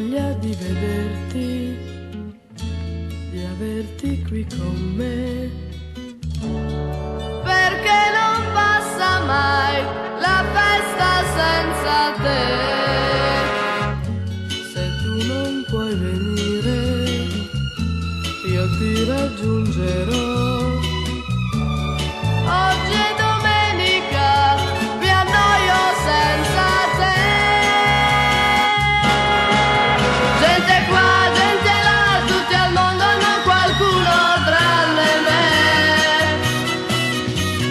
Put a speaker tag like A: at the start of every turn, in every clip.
A: voglia di vederti, di averti qui con me. Perché non passa mai la festa senza te. Se tu non puoi venire, io ti raggiungerò. Oggi è domenica, mi annoio senza te. Gente qua, gente là, tutti al mondo, non qualcuno tranne me.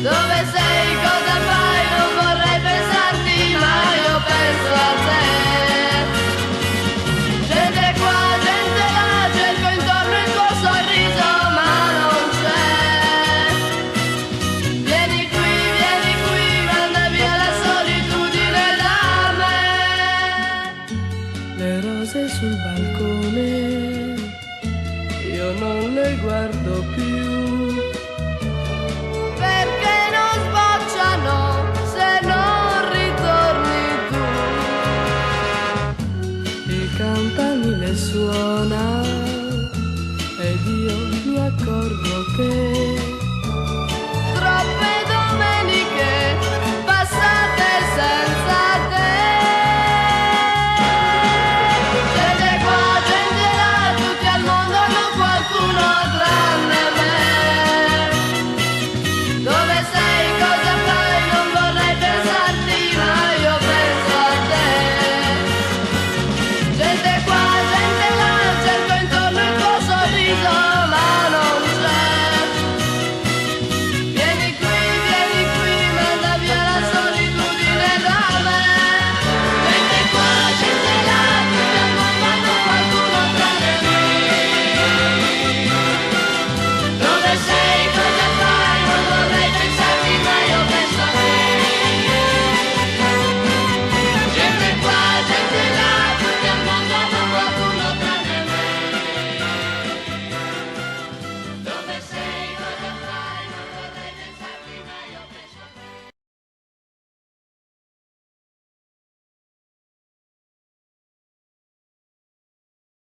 A: Dove sei, cosa fai, non vorrei pensarti, ma io penso a te. Gente qua, gente là, cerco intorno il tuo sorriso, ma non c'è. Vieni qui, manda via la solitudine da me. Le rose sul balcone, io non le guardo più.